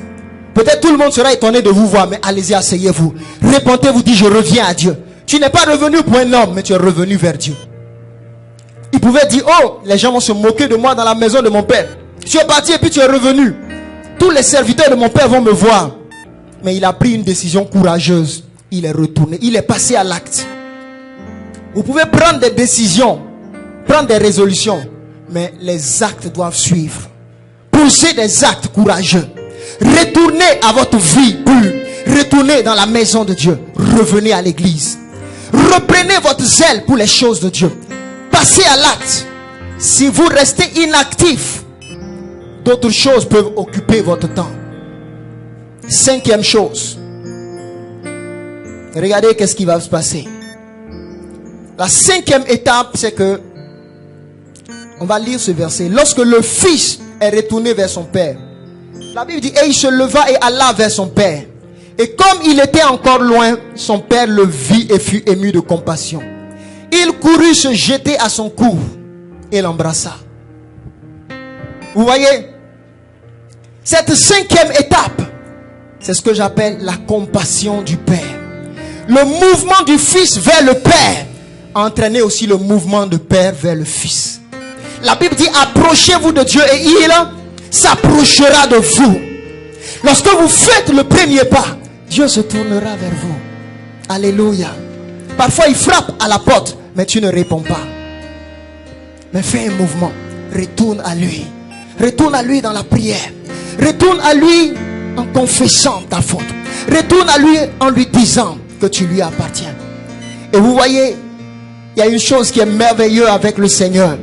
Peut-être tout le monde sera étonné de vous voir, mais allez-y, asseyez-vous. Repentez-vous, dites je reviens à Dieu. Tu n'es pas revenu pour un homme, mais tu es revenu vers Dieu. Il pouvait dire, oh, les gens vont se moquer de moi dans la maison de mon père. Tu es parti et puis tu es revenu. Tous les serviteurs de mon père vont me voir. Mais il a pris une décision courageuse. Il est retourné, il est passé à l'acte. Vous pouvez prendre des décisions, prendre des résolutions, mais les actes doivent suivre. Posez des actes courageux. Retournez à votre vie pure. Retournez dans la maison de Dieu. Revenez à l'église. Reprenez votre zèle pour les choses de Dieu. Passez à l'acte. Si vous restez inactif, d'autres choses peuvent occuper votre temps. Cinquième chose. Regardez qu'est-ce qui va se passer. La cinquième étape, c'est que on va lire ce verset. Lorsque le fils est retourné vers son père, la Bible dit, et il se leva et alla vers son père. Et comme il était encore loin, son père le vit et fut ému de compassion. Il courut se jeter à son cou et l'embrassa. Vous voyez, cette cinquième étape, c'est ce que j'appelle la compassion du père. Le mouvement du fils vers le père a entraîné aussi le mouvement de père vers le fils. La Bible dit, approchez-vous de Dieu et il s'approchera de vous. Lorsque vous faites le premier pas, Dieu se tournera vers vous. Alléluia. Parfois il frappe à la porte, mais tu ne réponds pas. Mais fais un mouvement. Retourne à lui. Retourne à lui dans la prière. Retourne à lui en confessant ta faute. Retourne à lui en lui disant que tu lui appartiens. Et vous voyez, il y a une chose qui est merveilleuse avec le Seigneur.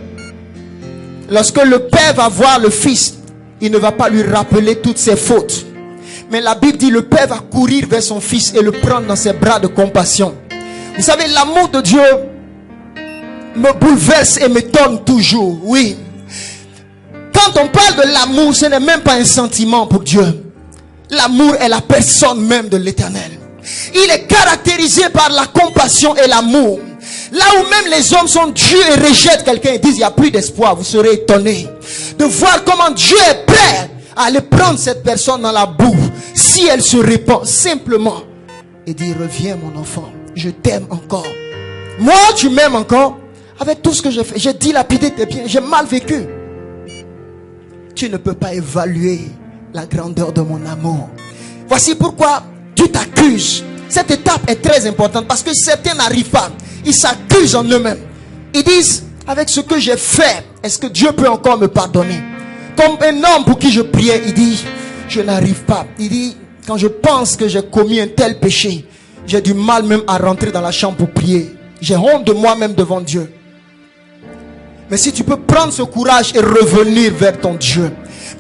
Lorsque le père va voir le fils, il ne va pas lui rappeler toutes ses fautes. Mais la Bible dit, le père va courir vers son fils et le prendre dans ses bras de compassion. Vous savez, l'amour de Dieu me bouleverse et m'étonne toujours. Oui. Quand on parle de l'amour, ce n'est même pas un sentiment pour Dieu. L'amour est la personne même de l'Éternel. Il est caractérisé par la compassion et l'amour. Là où même les hommes sont durs et rejettent quelqu'un et disent il n'y a plus d'espoir, vous serez étonnés de voir comment Dieu est prêt à aller prendre cette personne dans la boue si elle se répand simplement et dire reviens mon enfant, je t'aime encore. Moi tu m'aimes encore avec tout ce que j'ai fait. J'ai dilapidé tes biens, j'ai mal vécu. Tu ne peux pas évaluer la grandeur de mon amour. Voici pourquoi tu t'accuses. Cette étape est très importante parce que certains n'arrivent pas. Ils s'accusent en eux-mêmes. Ils disent, avec ce que j'ai fait, est-ce que Dieu peut encore me pardonner? Comme un homme pour qui je priais, il dit, je n'arrive pas. Il dit, quand je pense que j'ai commis un tel péché, j'ai du mal même à rentrer dans la chambre pour prier. J'ai honte de moi-même devant Dieu. Mais si tu peux prendre ce courage et revenir vers ton Dieu.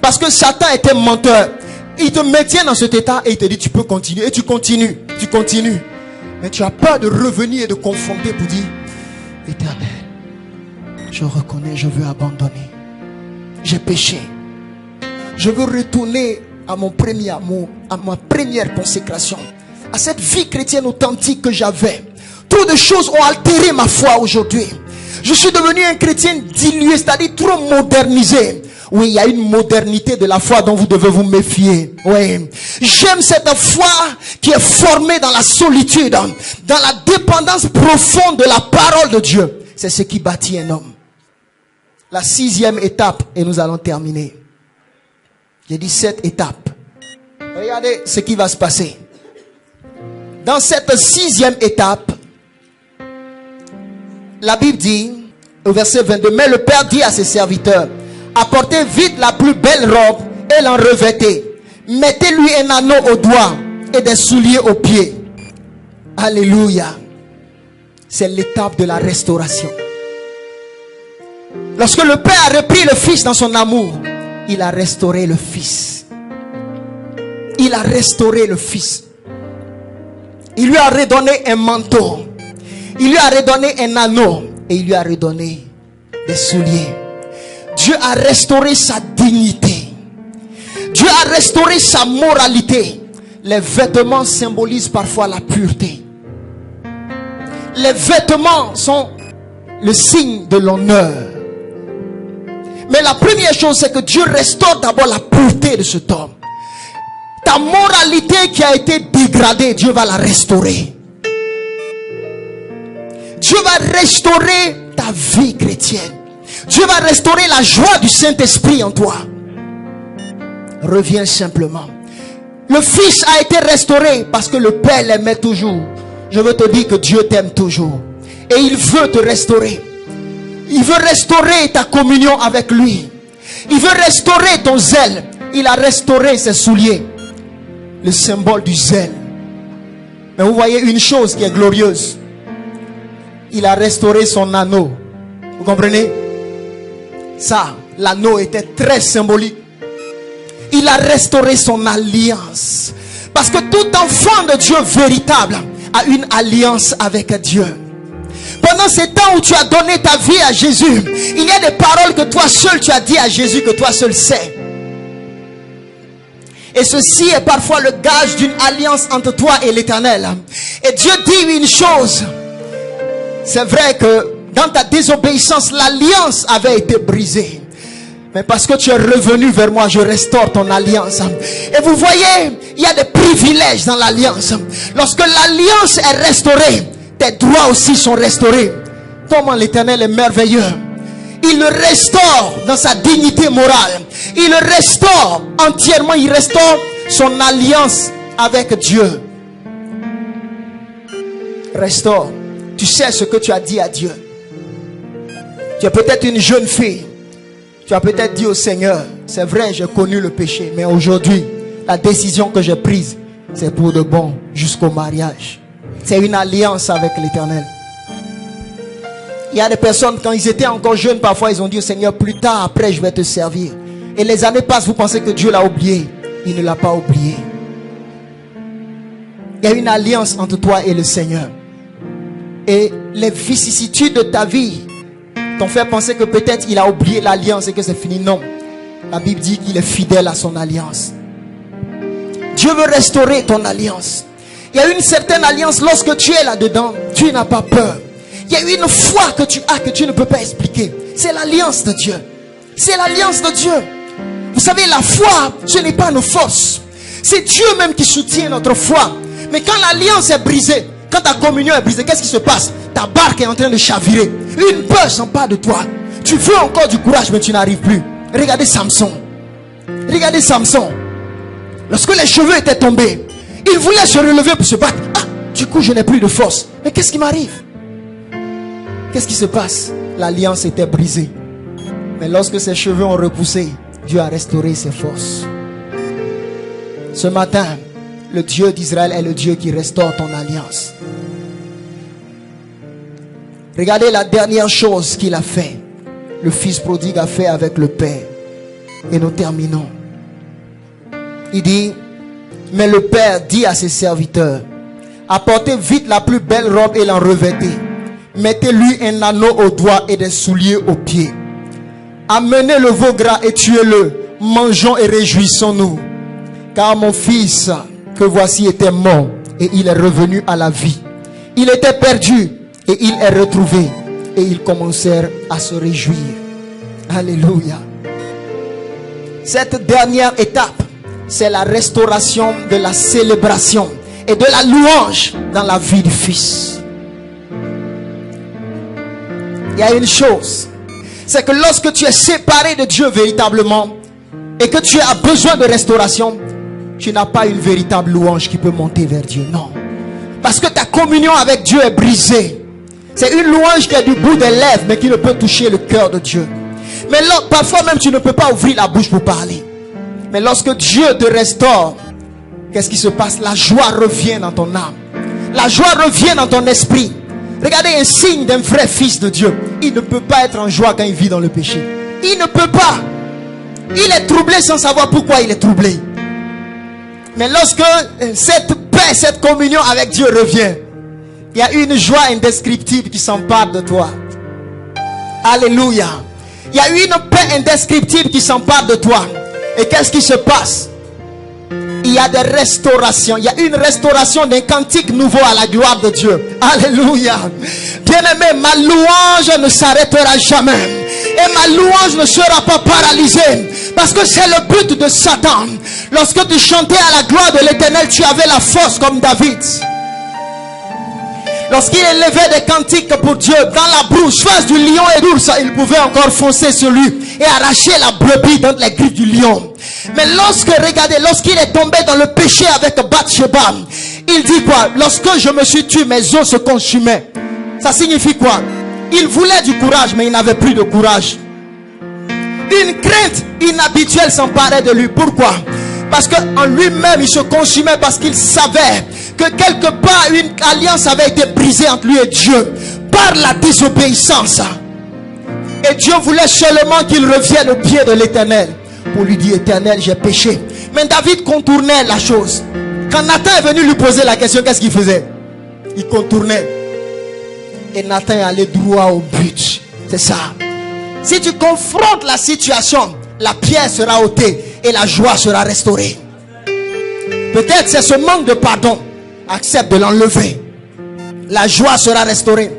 Parce que Satan est un menteur. Il te maintient dans cet état et il te dit tu peux continuer. Et tu continues. Mais tu as peur de revenir et de confronter pour dire Éternel, je reconnais, je veux abandonner. J'ai péché. Je veux retourner à mon premier amour, à ma première consécration, à cette vie chrétienne authentique que j'avais. Trop de choses ont altéré ma foi aujourd'hui. Je suis devenu un chrétien dilué, c'est-à-dire trop modernisé. Oui, il y a une modernité de la foi dont vous devez vous méfier. Oui. J'aime cette foi qui est formée dans la solitude, dans la dépendance profonde de la parole de Dieu. C'est ce qui bâtit un homme. La sixième étape, et nous allons terminer. J'ai dit 7 étapes. Regardez ce qui va se passer. Dans cette sixième étape, la Bible dit, au verset 22, mais le Père dit à ses serviteurs, apportez vite la plus belle robe et l'en revêtez. Mettez-lui un anneau au doigt et des souliers aux pieds. Alléluia. C'est l'étape de la restauration. Lorsque le Père a repris le Fils dans son amour, il a restauré le Fils. Il a restauré le Fils. Il lui a redonné un manteau. Il lui a redonné un anneau. Et il lui a redonné des souliers. Dieu a restauré sa dignité. Dieu a restauré sa moralité. Les vêtements symbolisent parfois la pureté. Les vêtements sont le signe de l'honneur. Mais la première chose, c'est que Dieu restaure d'abord la pureté de cet homme. Ta moralité qui a été dégradée, Dieu va la restaurer. Dieu va restaurer ta vie chrétienne. Dieu va restaurer la joie du Saint-Esprit en toi. Reviens simplement. Le Fils a été restauré parce que le Père l'aimait toujours. Je veux te dire que Dieu t'aime toujours. Et il veut te restaurer. Il veut restaurer ta communion avec lui. Il veut restaurer ton zèle. Il a restauré ses souliers. Le symbole du zèle. Mais vous voyez une chose qui est glorieuse. Il a restauré son anneau. Vous comprenez? Ça, l'anneau était très symbolique. Il a restauré son alliance. Parce que tout enfant de Dieu véritable a une alliance avec Dieu. Pendant ces temps où tu as donné ta vie à Jésus, il y a des paroles que toi seul tu as dit à Jésus, que toi seul sais. Et ceci est parfois le gage d'une alliance entre toi et l'Éternel. Et Dieu dit une chose. C'est vrai que dans ta désobéissance, l'alliance avait été brisée. Mais parce que tu es revenu vers moi, je restaure ton alliance. Et vous voyez, il y a des privilèges dans l'alliance. Lorsque l'alliance est restaurée, tes droits aussi sont restaurés. Comment l'Éternel est merveilleux. Il le restaure dans sa dignité morale. Il le restaure entièrement. Il restaure son alliance avec Dieu. Restaure. Tu sais ce que tu as dit à Dieu. Tu es peut-être une jeune fille. Tu as peut-être dit au Seigneur, c'est vrai, j'ai connu le péché, mais aujourd'hui, la décision que j'ai prise, c'est pour de bon jusqu'au mariage. C'est une alliance avec l'Éternel. Il y a des personnes, quand ils étaient encore jeunes, parfois ils ont dit au Seigneur, plus tard, après je vais te servir. Et les années passent, vous pensez que Dieu l'a oublié. Il ne l'a pas oublié. Il y a une alliance entre toi et le Seigneur. Et les vicissitudes de ta vie t'ont fait penser que peut-être il a oublié l'alliance et que c'est fini. Non. La Bible dit qu'il est fidèle à son alliance. Dieu veut restaurer ton alliance. Il y a une certaine alliance, lorsque tu es là-dedans, tu n'as pas peur. Il y a une foi que tu as que tu ne peux pas expliquer. C'est l'alliance de Dieu. C'est l'alliance de Dieu. Vous savez, la foi, ce n'est pas nos forces. C'est Dieu même qui soutient notre foi. Mais quand l'alliance est brisée, quand ta communion est brisée, qu'est-ce qui se passe? Ta barque est en train de chavirer. Une peur s'empare de toi. Tu veux encore du courage, mais tu n'arrives plus. Regardez Samson. Regardez Samson. Lorsque les cheveux étaient tombés, il voulait se relever pour se battre. Ah, du coup, je n'ai plus de force. Mais qu'est-ce qui m'arrive? Qu'est-ce qui se passe? L'alliance était brisée. Mais lorsque ses cheveux ont repoussé, Dieu a restauré ses forces. Ce matin, le Dieu d'Israël est le Dieu qui restaure ton alliance. Regardez la dernière chose qu'il a fait. Le fils prodigue a fait avec le Père. Et nous terminons. Il dit, mais le Père dit à ses serviteurs, apportez vite la plus belle robe et l'en revêtez. Mettez-lui un anneau au doigt et des souliers aux pieds. Amenez le veau gras et tuez-le. Mangeons et réjouissons-nous. Car mon fils que voici était mort et il est revenu à la vie. Il était perdu et il est retrouvé. Et ils commencèrent à se réjouir. Alléluia. Cette dernière étape, c'est la restauration de la célébration et de la louange dans la vie du Fils. Il y a une chose, c'est que lorsque tu es séparé de Dieu véritablement et que tu as besoin de restauration, tu n'as pas une véritable louange qui peut monter vers Dieu. Non. Parce que ta communion avec Dieu est brisée. C'est une louange qui est du bout des lèvres, mais qui ne peut toucher le cœur de Dieu. Mais là, parfois même, tu ne peux pas ouvrir la bouche pour parler. Mais lorsque Dieu te restaure, qu'est-ce qui se passe? La joie revient dans ton âme. La joie revient dans ton esprit. Regardez un signe d'un vrai fils de Dieu. il ne peut pas être en joie quand il vit dans le péché. Il ne peut pas. Il est troublé sans savoir pourquoi il est troublé. Mais lorsque cette paix, cette communion avec Dieu revient, il y a une joie indescriptible qui s'empare de toi. Alléluia. Il y a une paix indescriptible qui s'empare de toi. Et qu'est-ce qui se passe? Il y a des restaurations. Il y a une restauration d'un cantique nouveau à la gloire de Dieu. Alléluia. Bien-aimé, ma louange ne s'arrêtera jamais. Et ma louange ne sera pas paralysée. Parce que c'est le but de Satan. Lorsque tu chantais à la gloire de l'Éternel, tu avais la force comme David. Lorsqu'il élevait des cantiques pour Dieu dans la brousse, face du lion et d'ours, il pouvait encore foncer sur lui et arracher la brebis dans les griffes du lion. Mais lorsqu'il est tombé dans le péché avec Bathsheba, il dit quoi? Lorsque je me suis tué, mes os se consumaient. Ça signifie quoi? Il voulait du courage, mais il n'avait plus de courage. Une crainte inhabituelle s'emparait de lui. Pourquoi? Parce qu'en lui-même, il se consumait parce qu'il savait que quelque part, une alliance avait été brisée entre lui et Dieu par la désobéissance. Et Dieu voulait seulement qu'il revienne au pied de l'Éternel pour lui dire: Éternel, j'ai péché. Mais David contournait la chose. Quand Nathan est venu lui poser la question, qu'est-ce qu'il faisait? Il contournait. Et Nathan est allé droit au but. C'est ça. Si tu confrontes la situation, la pierre sera ôtée et la joie sera restaurée. Peut-être c'est ce manque de pardon. Accepte de l'enlever. La joie sera restaurée.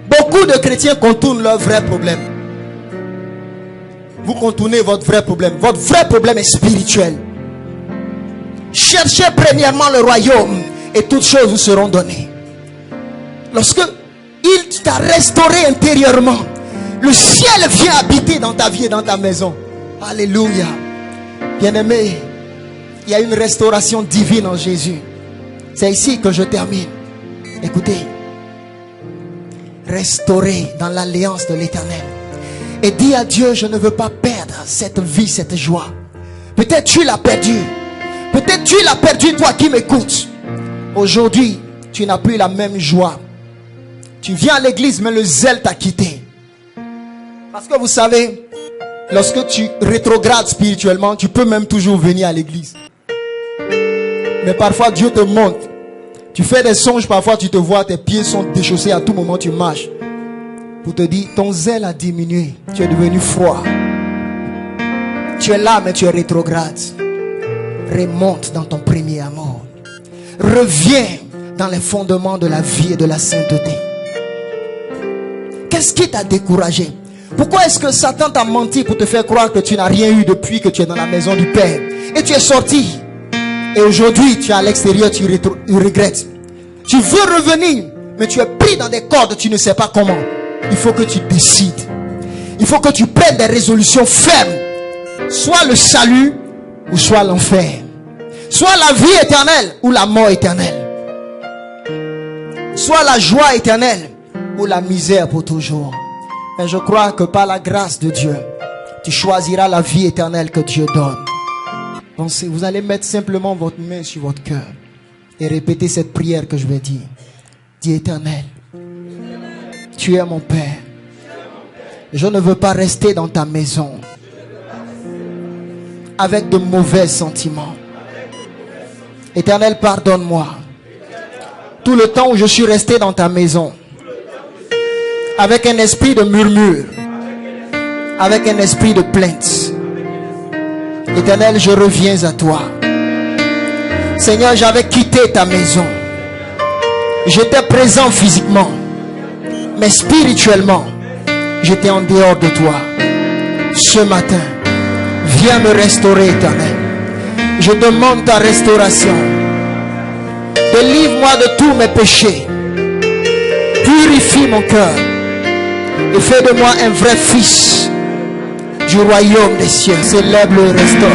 Beaucoup de chrétiens contournent leur vrai problème. Vous contournez votre vrai problème. Votre vrai problème est spirituel. Cherchez premièrement le royaume et toutes choses vous seront données. Lorsque il t'a restauré intérieurement, le ciel vient habiter dans ta vie et dans ta maison. Alléluia. Bien-aimé, il y a une restauration divine en Jésus. C'est ici que je termine. Écoutez. Restaurer dans l'alliance de l'Éternel. Et dis à Dieu: je ne veux pas perdre cette vie, cette joie. Peut-être tu l'as perdu. Peut-être tu l'as perdu, toi qui m'écoutes. Aujourd'hui, tu n'as plus la même joie. Tu viens à l'église, mais le zèle t'a quitté. Parce que vous savez, lorsque tu rétrogrades spirituellement, tu peux même toujours venir à l'église. Mais parfois Dieu te montre. Tu fais des songes, parfois tu te vois, tes pieds sont déchaussés, à tout moment tu marches. Pour te dire: ton zèle a diminué. Tu es devenu froid. Tu es là, mais tu es rétrograde. Remonte dans ton premier amour. Reviens dans les fondements de la vie et de la sainteté. Qu'est-ce qui t'a découragé? Pourquoi est-ce que Satan t'a menti pour te faire croire que tu n'as rien eu depuis que tu es dans la maison du Père? Et tu es sorti. Et aujourd'hui, tu es à l'extérieur, tu regrettes. Tu veux revenir, mais tu es pris dans des cordes, tu ne sais pas comment. Il faut que tu décides. Il faut que tu prennes des résolutions fermes. Soit le salut, ou soit l'enfer. Soit la vie éternelle, ou la mort éternelle. Soit la joie éternelle, ou la misère pour toujours. Mais je crois que par la grâce de Dieu, tu choisiras la vie éternelle que Dieu donne. Pensez, vous allez mettre simplement votre main sur votre cœur et répéter cette prière que je vais dire. Dis: Éternel, tu es mon Père. Je ne veux pas rester dans ta maison avec de mauvais sentiments. Éternel, pardonne-moi. Tout le temps où je suis resté dans ta maison avec un esprit de murmure, avec un esprit de plainte. Éternel, je reviens à toi. Seigneur, j'avais quitté ta maison. J'étais présent physiquement, mais spirituellement, j'étais en dehors de toi. Ce matin, viens me restaurer, Éternel. Je demande ta restauration. Délivre-moi de tous mes péchés. Purifie mon cœur. Et fais de moi un vrai fils du royaume des cieux. Célèbre et restaure.